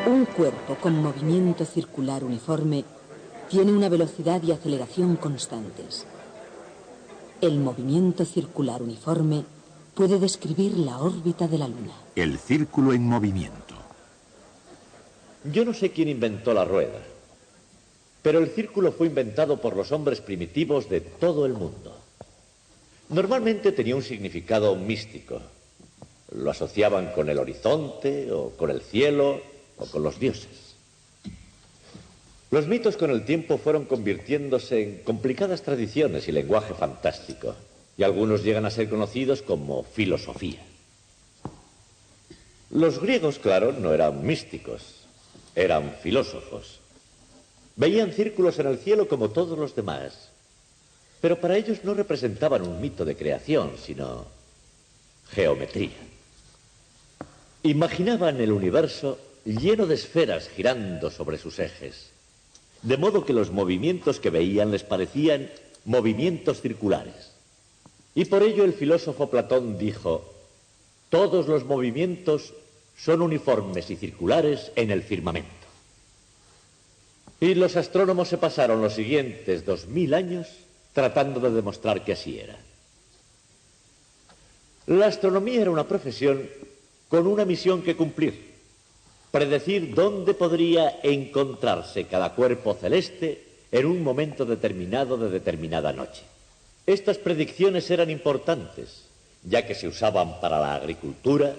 Un cuerpo con movimiento circular uniforme tiene una velocidad y aceleración constantes. El movimiento circular uniforme puede describir la órbita de la Luna. El círculo en movimiento. Yo no sé quién inventó la rueda, pero el círculo fue inventado por los hombres primitivos de todo el mundo. Normalmente tenía un significado místico. Lo asociaban con el horizonte, o con el cielo, o con los dioses. Los mitos con el tiempo fueron convirtiéndose en complicadas tradiciones y lenguaje fantástico, y algunos llegan a ser conocidos como filosofía. Los griegos, claro, no eran místicos, eran filósofos. Veían círculos en el cielo como todos los demás, pero para ellos no representaban un mito de creación, sino geometría. Imaginaban el universo lleno de esferas girando sobre sus ejes, de modo que los movimientos que veían les parecían movimientos circulares. Y por ello el filósofo Platón dijo: todos los movimientos son uniformes y circulares en el firmamento. Y los astrónomos se pasaron los siguientes 2000 años tratando de demostrar que así era. La astronomía era una profesión con una misión que cumplir: predecir dónde podría encontrarse cada cuerpo celeste en un momento determinado de determinada noche. Estas predicciones eran importantes, ya que se usaban para la agricultura,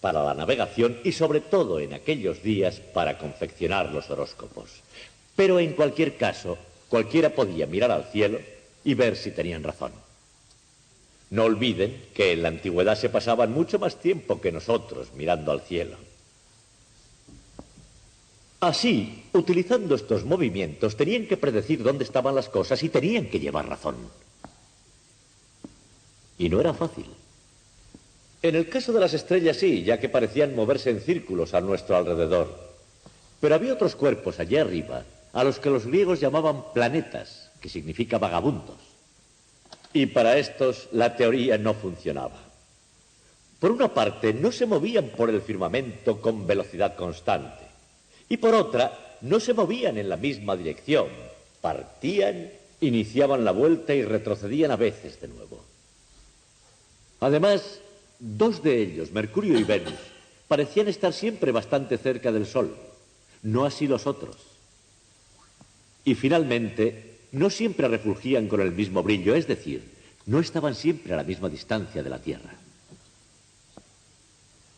para la navegación y sobre todo en aquellos días para confeccionar los horóscopos. Pero en cualquier caso, cualquiera podía mirar al cielo y ver si tenían razón. No olviden que en la antigüedad se pasaban mucho más tiempo que nosotros mirando al cielo. Así, utilizando estos movimientos, tenían que predecir dónde estaban las cosas y tenían que llevar razón. Y no era fácil. En el caso de las estrellas sí, ya que parecían moverse en círculos a nuestro alrededor. Pero había otros cuerpos allá arriba, a los que los griegos llamaban planetas, que significa vagabundos. Y para estos la teoría no funcionaba. Por una parte, no se movían por el firmamento con velocidad constante. Y por otra, no se movían en la misma dirección. Partían, iniciaban la vuelta y retrocedían a veces de nuevo. Además, dos de ellos, Mercurio y Venus, parecían estar siempre bastante cerca del Sol. No así los otros. Y finalmente, no siempre refulgían con el mismo brillo, es decir, no estaban siempre a la misma distancia de la Tierra.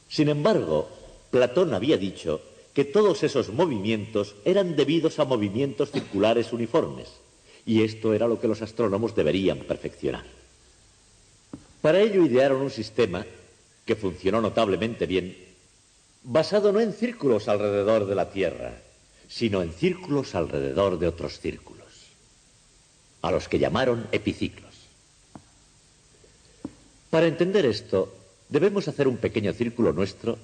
Sin embargo, Platón había dicho que todos esos movimientos eran debidos a movimientos circulares uniformes, y esto era lo que los astrónomos deberían perfeccionar. Para ello idearon un sistema que funcionó notablemente bien, basado no en círculos alrededor de la Tierra, sino en círculos alrededor de otros círculos, a los que llamaron epiciclos. Para entender esto, debemos hacer un pequeño círculo nuestro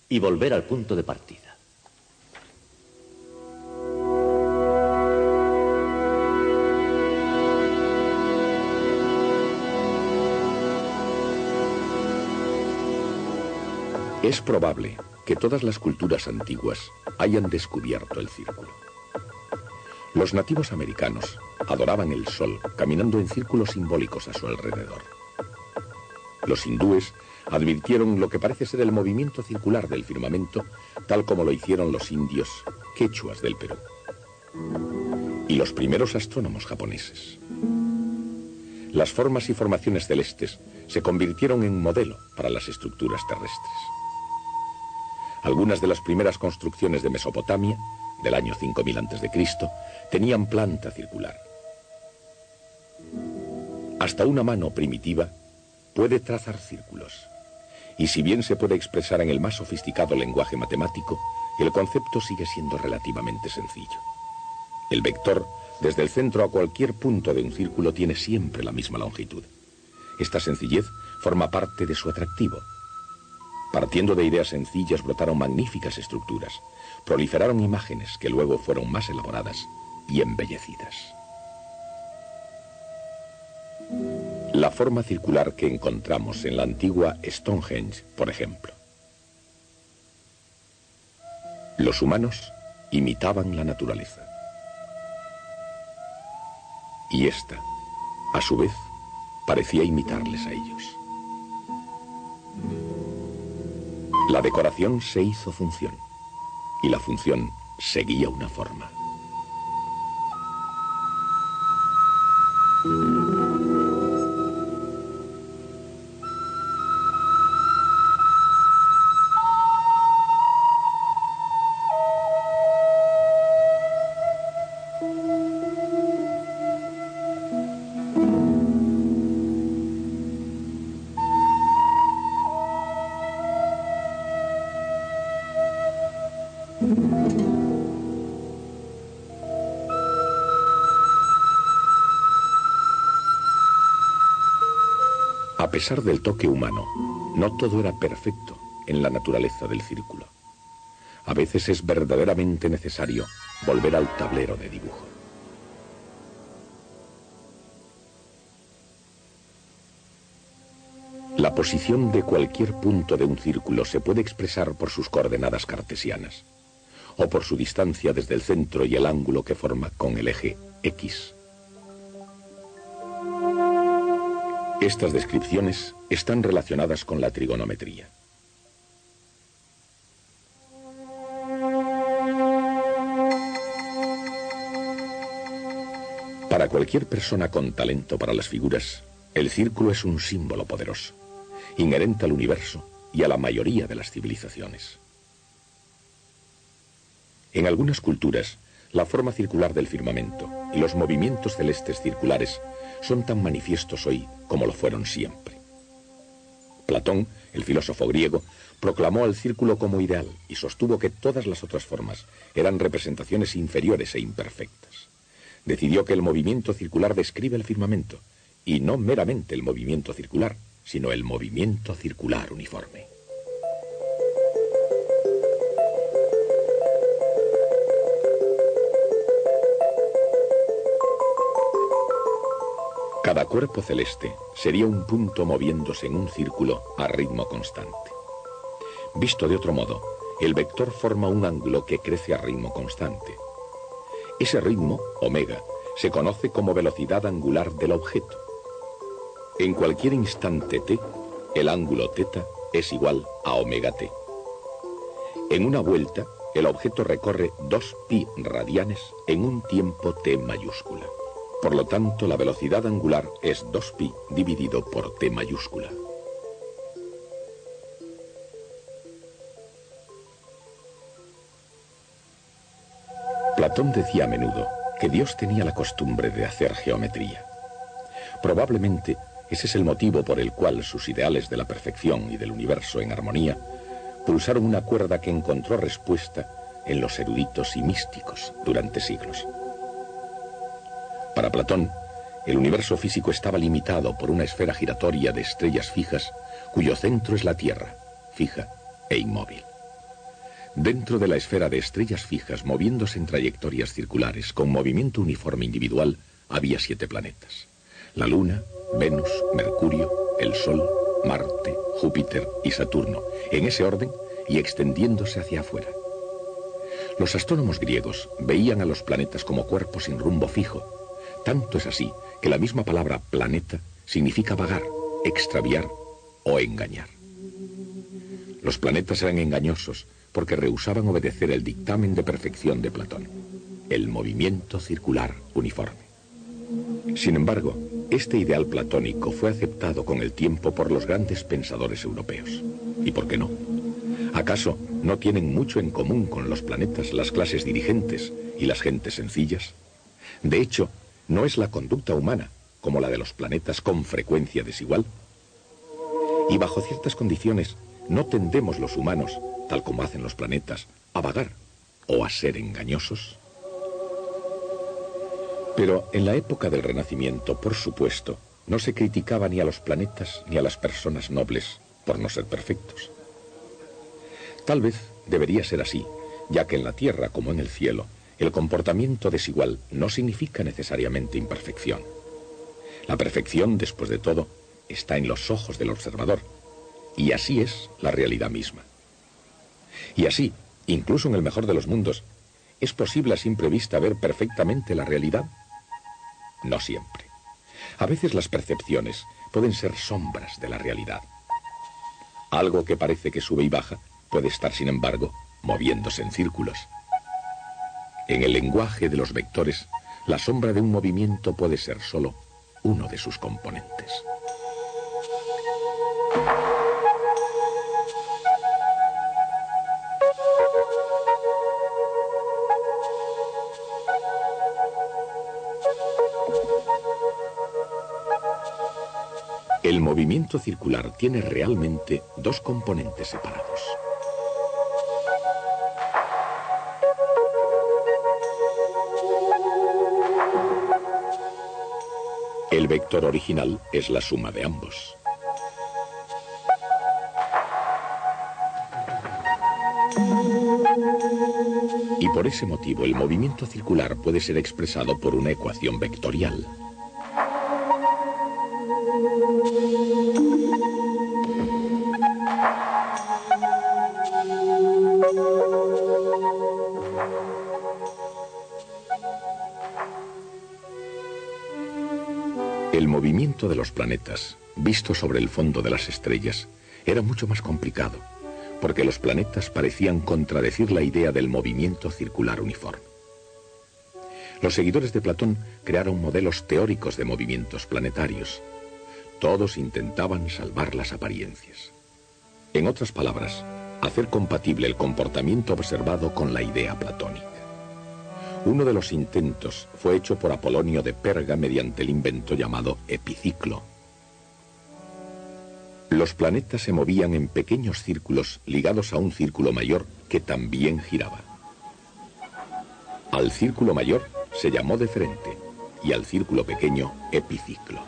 y volver al punto de partida. Es probable que todas las culturas antiguas hayan descubierto el círculo. Los nativos americanos adoraban el sol caminando en círculos simbólicos a su alrededor. Los hindúes advirtieron lo que parece ser el movimiento circular del firmamento, tal como lo hicieron los indios quechuas del Perú y los primeros astrónomos japoneses. Las formas y formaciones celestes se convirtieron en modelo para las estructuras terrestres. Algunas de las primeras construcciones de Mesopotamia, del año 5000 a.C., tenían planta circular. Hasta una mano primitiva puede trazar círculos. Y si bien se puede expresar en el más sofisticado lenguaje matemático, el concepto sigue siendo relativamente sencillo. El vector, desde el centro a cualquier punto de un círculo, tiene siempre la misma longitud. Esta sencillez forma parte de su atractivo. Partiendo de ideas sencillas brotaron magníficas estructuras, proliferaron imágenes que luego fueron más elaboradas y embellecidas. La forma circular que encontramos en la antigua Stonehenge, por ejemplo. Los humanos imitaban la naturaleza. Y ésta, a su vez, parecía imitarles a ellos. La decoración se hizo función, y la función seguía una forma. A pesar del toque humano, no todo era perfecto en la naturaleza del círculo. A veces es verdaderamente necesario volver al tablero de dibujo. La posición de cualquier punto de un círculo se puede expresar por sus coordenadas cartesianas, o por su distancia desde el centro y el ángulo que forma con el eje X. Estas descripciones están relacionadas con la trigonometría. Para cualquier persona con talento para las figuras, el círculo es un símbolo poderoso, inherente al universo y a la mayoría de las civilizaciones. En algunas culturas, la forma circular del firmamento y los movimientos celestes circulares son tan manifiestos hoy como lo fueron siempre. Platón, el filósofo griego, proclamó al círculo como ideal y sostuvo que todas las otras formas eran representaciones inferiores e imperfectas. Decidió que el movimiento circular describe el firmamento, y no meramente el movimiento circular, sino el movimiento circular uniforme. Cada cuerpo celeste sería un punto moviéndose en un círculo a ritmo constante. Visto de otro modo, el vector forma un ángulo que crece a ritmo constante. Ese ritmo, omega, se conoce como velocidad angular del objeto. En cualquier instante t, el ángulo θ es igual a omega t. En una vuelta, el objeto recorre 2π radianes en un tiempo t mayúscula. Por lo tanto, la velocidad angular es 2π dividido por t mayúscula. Platón decía a menudo que Dios tenía la costumbre de hacer geometría. Probablemente ese es el motivo por el cual sus ideales de la perfección y del universo en armonía pulsaron una cuerda que encontró respuesta en los eruditos y místicos durante siglos. Para Platón, el universo físico estaba limitado por una esfera giratoria de estrellas fijas cuyo centro es la Tierra, fija e inmóvil. Dentro de la esfera de estrellas fijas, moviéndose en trayectorias circulares con movimiento uniforme individual, había 7 planetas: la Luna, Venus, Mercurio, el Sol, Marte, Júpiter y Saturno, en ese orden y extendiéndose hacia afuera. Los astrónomos griegos veían a los planetas como cuerpos sin rumbo fijo. Tanto es así que la misma palabra planeta significa vagar, extraviar o engañar. Los planetas eran engañosos porque rehusaban obedecer el dictamen de perfección de Platón, el movimiento circular uniforme. Sin embargo, este ideal platónico fue aceptado con el tiempo por los grandes pensadores europeos. ¿Y por qué no? ¿Acaso no tienen mucho en común con los planetas las clases dirigentes y las gentes sencillas? De hecho, ¿no es la conducta humana, como la de los planetas, con frecuencia desigual? Y bajo ciertas condiciones, ¿no tendemos los humanos, tal como hacen los planetas, a vagar o a ser engañosos? Pero en la época del Renacimiento, por supuesto, no se criticaba ni a los planetas ni a las personas nobles por no ser perfectos. Tal vez debería ser así, ya que en la tierra como en el cielo, el comportamiento desigual no significa necesariamente imperfección. La perfección, después de todo, está en los ojos del observador, y así es la realidad misma. Y así, Incluso en el mejor de los mundos, ¿es posible a simple vista ver perfectamente la realidad? No siempre. A veces las percepciones pueden ser sombras de la realidad. Algo que parece que sube y baja puede estar, sin embargo, moviéndose en círculos. En el lenguaje de los vectores, la sombra de un movimiento puede ser solo uno de sus componentes. El movimiento circular tiene realmente dos componentes separados. El vector original es la suma de ambos. Y por ese motivo el movimiento circular puede ser expresado por una ecuación vectorial. El movimiento de los planetas, visto sobre el fondo de las estrellas, era mucho más complicado, porque los planetas parecían contradecir la idea del movimiento circular uniforme. Los seguidores de Platón crearon modelos teóricos de movimientos planetarios. Todos intentaban salvar las apariencias. En otras palabras, hacer compatible el comportamiento observado con la idea platónica. Uno de los intentos fue hecho por Apolonio de Perga mediante el invento llamado epiciclo. Los planetas se movían en pequeños círculos ligados a un círculo mayor que también giraba. Al círculo mayor se llamó deferente y al círculo pequeño epiciclo.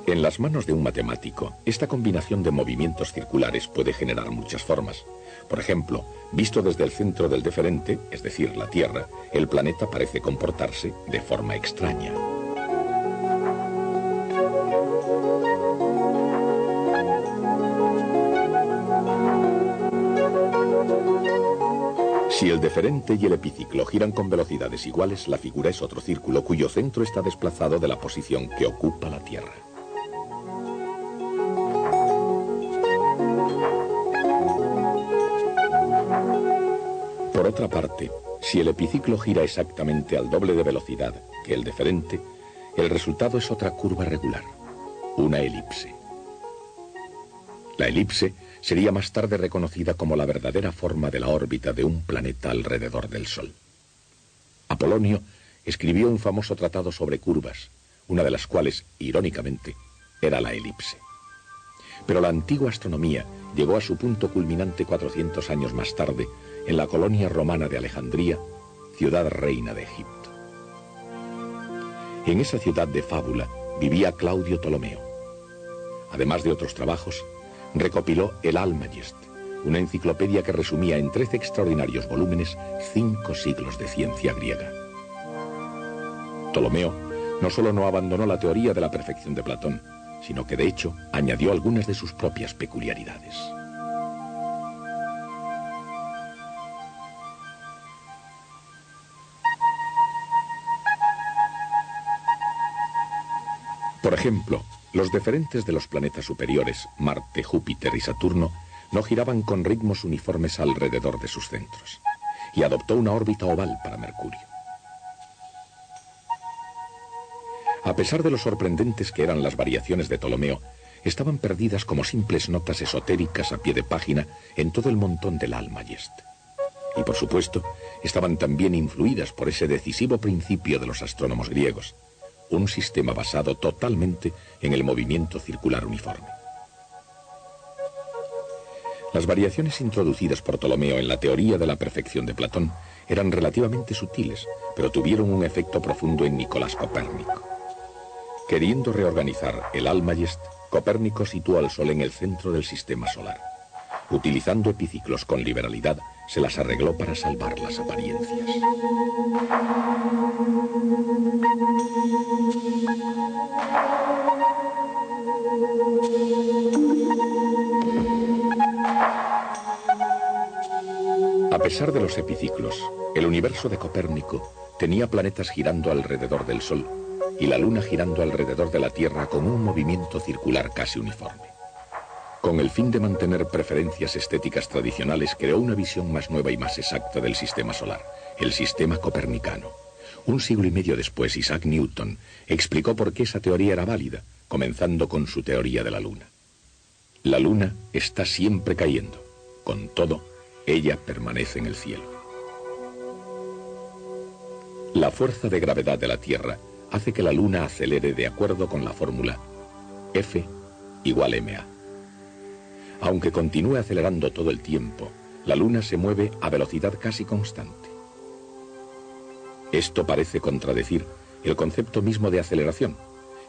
En las manos de un matemático, esta combinación de movimientos circulares puede generar muchas formas. Por ejemplo, visto desde el centro del deferente, es decir, la Tierra, el planeta parece comportarse de forma extraña. Si el deferente y el epiciclo giran con velocidades iguales, la figura es otro círculo cuyo centro está desplazado de la posición que ocupa la Tierra. Por otra parte, si el epiciclo gira exactamente al doble de velocidad que el deferente, el resultado es otra curva regular, una elipse. La elipse sería más tarde reconocida como la verdadera forma de la órbita de un planeta alrededor del Sol. Apolonio escribió un famoso tratado sobre curvas, una de las cuales, irónicamente, era la elipse. Pero la antigua astronomía llegó a su punto culminante 400 años más tarde, en la colonia romana de Alejandría, ciudad reina de Egipto. En esa ciudad de fábula vivía Claudio Ptolomeo. Además de otros trabajos, recopiló el Almagest, una enciclopedia que resumía en 13 extraordinarios volúmenes 5 siglos de ciencia griega. Ptolomeo no solo no abandonó la teoría de la perfección de Platón, sino que de hecho añadió algunas de sus propias peculiaridades. Por ejemplo, los deferentes de los planetas superiores, Marte, Júpiter y Saturno, no giraban con ritmos uniformes alrededor de sus centros, y adoptó una órbita oval para Mercurio. A pesar de lo sorprendentes que eran las variaciones de Ptolomeo, estaban perdidas como simples notas esotéricas a pie de página en todo el montón del Almagest. Y por supuesto, estaban también influidas por ese decisivo principio de los astrónomos griegos, un sistema basado totalmente en el movimiento circular uniforme. Las variaciones introducidas por Ptolomeo en la teoría de la perfección de Platón eran relativamente sutiles, pero tuvieron un efecto profundo en Nicolás Copérnico. Queriendo reorganizar el Almagest, Copérnico situó al Sol en el centro del sistema solar. Utilizando epiciclos con liberalidad, se las arregló para salvar las apariencias. A pesar de los epiciclos, el universo de Copérnico tenía planetas girando alrededor del Sol y la Luna girando alrededor de la Tierra con un movimiento circular casi uniforme. Con el fin de mantener preferencias estéticas tradicionales, creó una visión más nueva y más exacta del sistema solar, el sistema copernicano. Un siglo y medio después, Isaac Newton explicó por qué esa teoría era válida, comenzando con su teoría de la Luna. La Luna está siempre cayendo. Con todo, ella permanece en el cielo. La fuerza de gravedad de la Tierra hace que la Luna acelere de acuerdo con la fórmula F igual ma. Aunque continúe acelerando todo el tiempo, la Luna se mueve a velocidad casi constante. Esto parece contradecir el concepto mismo de aceleración,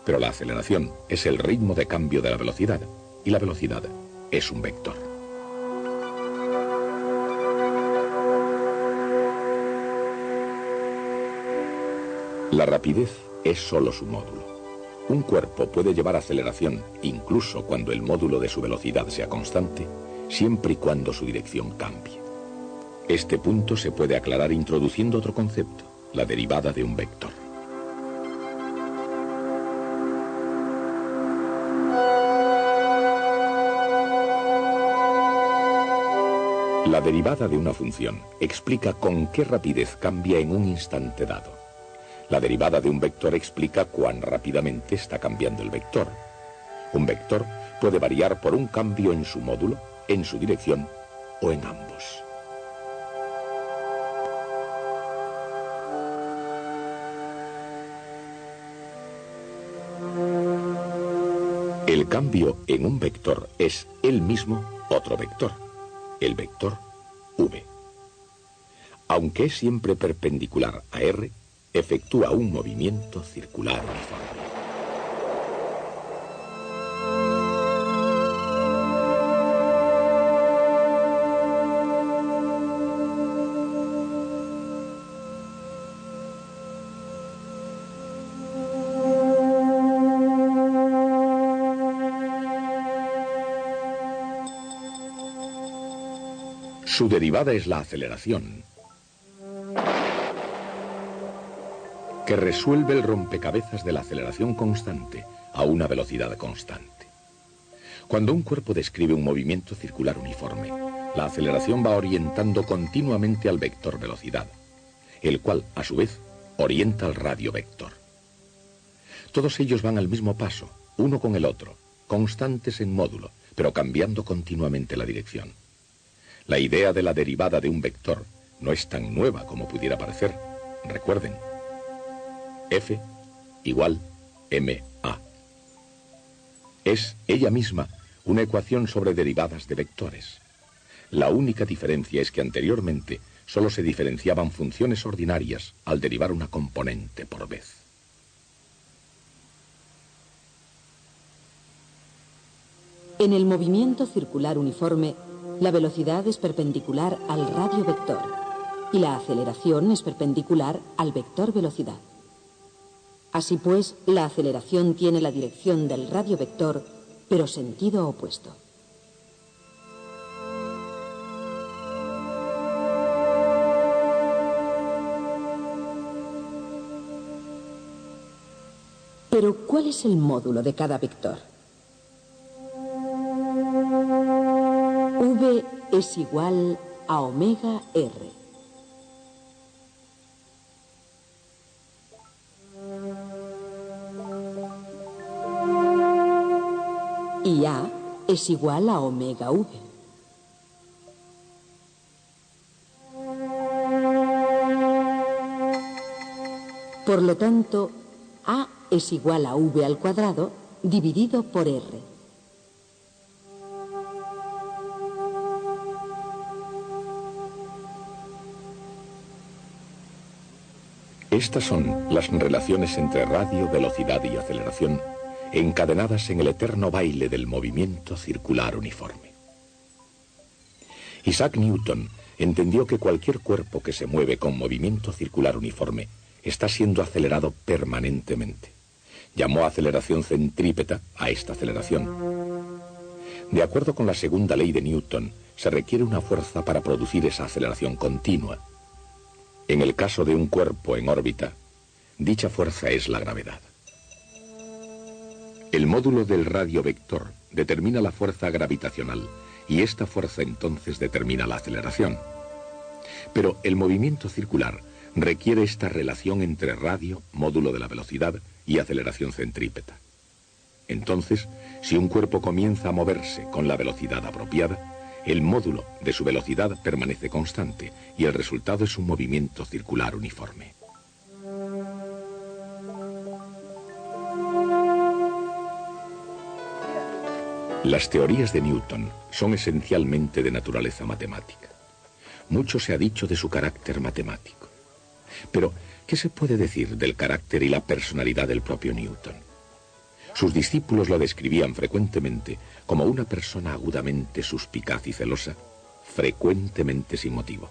pero la aceleración es el ritmo de cambio de la velocidad, y la velocidad es un vector. La rapidez es solo su módulo. Un cuerpo puede llevar aceleración incluso cuando el módulo de su velocidad sea constante, siempre y cuando su dirección cambie. Este punto se puede aclarar introduciendo otro concepto, la derivada de un vector. La derivada de una función explica con qué rapidez cambia en un instante dado. La derivada de un vector explica cuán rápidamente está cambiando el vector. Un vector puede variar por un cambio en su módulo, en su dirección o en ambos. El cambio en un vector es él mismo otro vector, el vector v. Aunque es siempre perpendicular a r, efectúa un movimiento circular uniforme. Su derivada es la aceleración, que resuelve el rompecabezas de la aceleración constante a una velocidad constante. Cuando un cuerpo describe un movimiento circular uniforme, la aceleración va orientando continuamente al vector velocidad, el cual, a su vez, orienta al radio vector. Todos ellos van al mismo paso, uno con el otro, constantes en módulo, pero cambiando continuamente la dirección. La idea de la derivada de un vector no es tan nueva como pudiera parecer. Recuerden, F igual ma. Es ella misma una ecuación sobre derivadas de vectores. La única diferencia es que anteriormente solo se diferenciaban funciones ordinarias al derivar una componente por vez. En el movimiento circular uniforme, la velocidad es perpendicular al radio vector y la aceleración es perpendicular al vector velocidad. Así pues, la aceleración tiene la dirección del radio vector, pero sentido opuesto. Pero, ¿cuál es el módulo de cada vector? V es igual a omega r. Y A es igual a omega v. Por lo tanto, A es igual a v al cuadrado dividido por r. Estas son las relaciones entre radio, velocidad y aceleración, encadenadas en el eterno baile del movimiento circular uniforme. Isaac Newton entendió que cualquier cuerpo que se mueve con movimiento circular uniforme está siendo acelerado permanentemente. Llamó aceleración centrípeta a esta aceleración. De acuerdo con la segunda ley de Newton, se requiere una fuerza para producir esa aceleración continua. En el caso de un cuerpo en órbita, dicha fuerza es la gravedad. El módulo del radio vector determina la fuerza gravitacional y esta fuerza entonces determina la aceleración. Pero el movimiento circular requiere esta relación entre radio, módulo de la velocidad, y aceleración centrípeta. Entonces, si un cuerpo comienza a moverse con la velocidad apropiada, el módulo de su velocidad permanece constante y el resultado es un movimiento circular uniforme. Las teorías de Newton son esencialmente de naturaleza matemática. Mucho se ha dicho de su carácter matemático. Pero, ¿qué se puede decir del carácter y la personalidad del propio Newton? Sus discípulos lo describían frecuentemente como una persona agudamente suspicaz y celosa, frecuentemente sin motivo,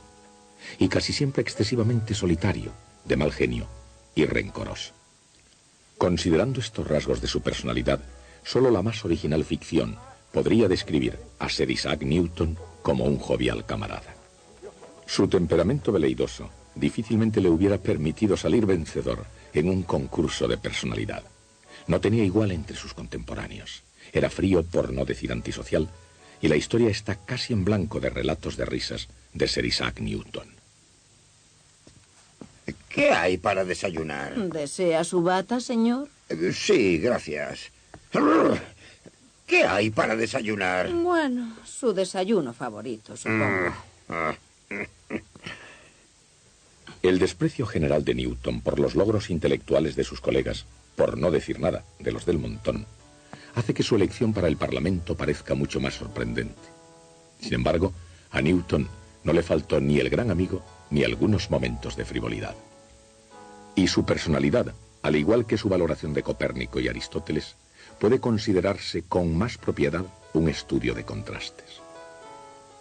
y casi siempre excesivamente solitario, de mal genio y rencoroso. Considerando estos rasgos de su personalidad, solo la más original ficción podría describir a Sir Isaac Newton como un jovial camarada. Su temperamento veleidoso difícilmente le hubiera permitido salir vencedor en un concurso de personalidad. No tenía igual entre sus contemporáneos. Era frío, por no decir antisocial, y la historia está casi en blanco de relatos de risas de Sir Isaac Newton. ¿Qué hay para desayunar? ¿Desea su bata, señor? Sí, gracias. ¿Qué hay para desayunar? Bueno, su desayuno favorito, supongo. El desprecio general de Newton por los logros intelectuales de sus colegas, por no decir nada de los del montón, hace que su elección para el Parlamento parezca mucho más sorprendente. Sin embargo, a Newton no le faltó ni el gran amigo ni algunos momentos de frivolidad. Y su personalidad, al igual que su valoración de Copérnico y Aristóteles, puede considerarse con más propiedad un estudio de contrastes.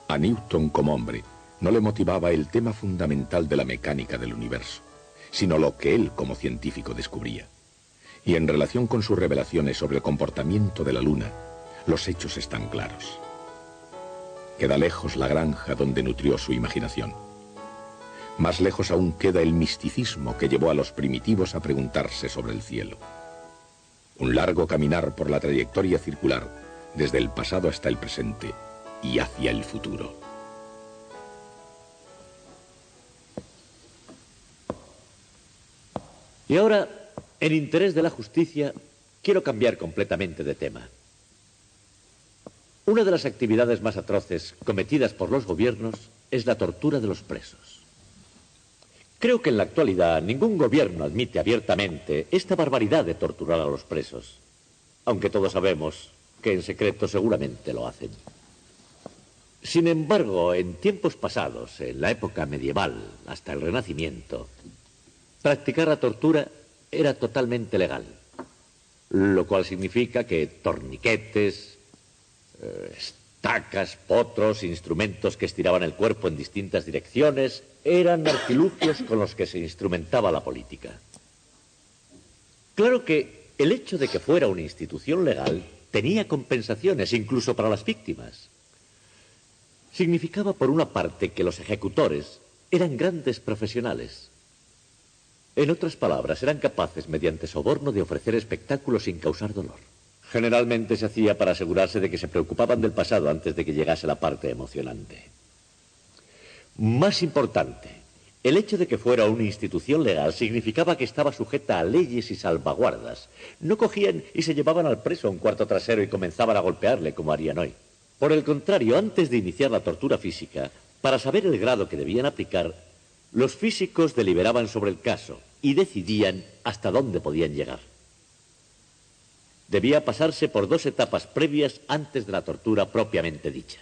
A Newton como hombre no le motivaba el tema fundamental de la mecánica del universo, sino lo que él como científico descubría. Y en relación con sus revelaciones sobre el comportamiento de la Luna, los hechos están claros. Queda lejos la granja donde nutrió su imaginación. Más lejos aún queda el misticismo que llevó a los primitivos a preguntarse sobre el cielo. Un largo caminar por la trayectoria circular, desde el pasado hasta el presente y hacia el futuro. Y ahora, en interés de la justicia, quiero cambiar completamente de tema. Una de las actividades más atroces cometidas por los gobiernos es la tortura de los presos. Creo que en la actualidad ningún gobierno admite abiertamente esta barbaridad de torturar a los presos, aunque todos sabemos que en secreto seguramente lo hacen. Sin embargo, en tiempos pasados, en la época medieval hasta el Renacimiento, practicar la tortura era totalmente legal, lo cual significa que torniquetes, estacas, potros, instrumentos que estiraban el cuerpo en distintas direcciones, eran artilugios con los que se instrumentaba la política. Claro que el hecho de que fuera una institución legal tenía compensaciones, incluso para las víctimas. Significaba, por una parte, que los ejecutores eran grandes profesionales. En otras palabras, eran capaces, mediante soborno, de ofrecer espectáculos sin causar dolor. Generalmente se hacía para asegurarse de que se preocupaban del pasado antes de que llegase la parte emocionante. Más importante, el hecho de que fuera una institución legal significaba que estaba sujeta a leyes y salvaguardas. No cogían y se llevaban al preso a un cuarto trasero y comenzaban a golpearle como harían hoy. Por el contrario, antes de iniciar la tortura física, para saber el grado que debían aplicar, los físicos deliberaban sobre el caso y decidían hasta dónde podían llegar. Debía pasarse por 2 etapas previas antes de la tortura propiamente dicha.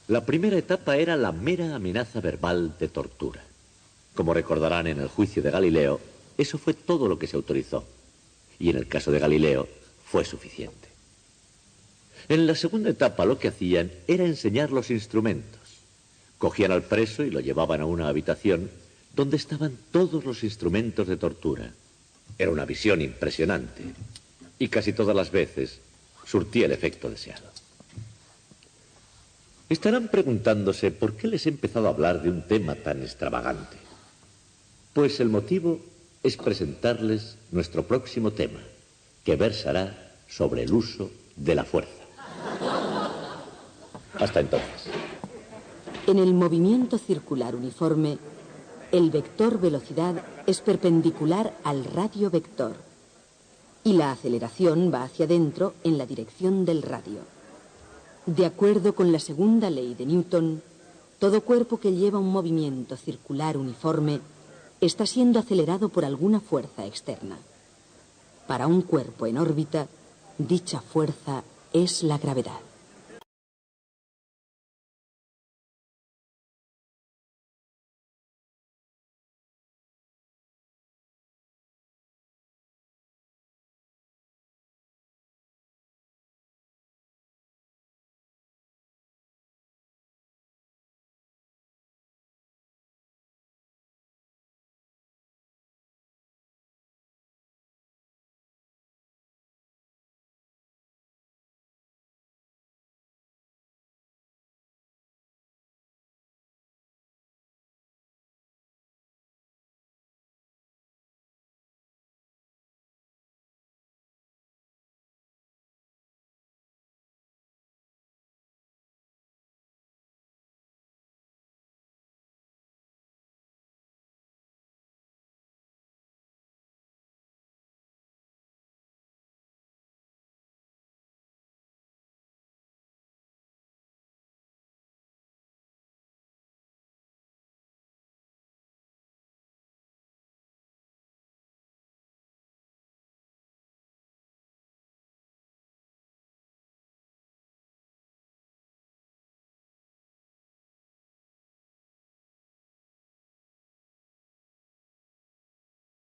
La primera etapa era la mera amenaza verbal de tortura. Como recordarán en el juicio de Galileo, eso fue todo lo que se autorizó. Y en el caso de Galileo, fue suficiente. En la segunda etapa lo que hacían era enseñar los instrumentos. Cogían al preso y lo llevaban a una habitación donde estaban todos los instrumentos de tortura. Era una visión impresionante y casi todas las veces surtía el efecto deseado. Estarán preguntándose por qué les he empezado a hablar de un tema tan extravagante. Pues el motivo es presentarles nuestro próximo tema, que versará sobre el uso de la fuerza. Hasta entonces. En el movimiento circular uniforme, el vector velocidad es perpendicular al radio vector y la aceleración va hacia adentro en la dirección del radio. De acuerdo con la segunda ley de Newton, todo cuerpo que lleva un movimiento circular uniforme está siendo acelerado por alguna fuerza externa. Para un cuerpo en órbita, dicha fuerza es la gravedad.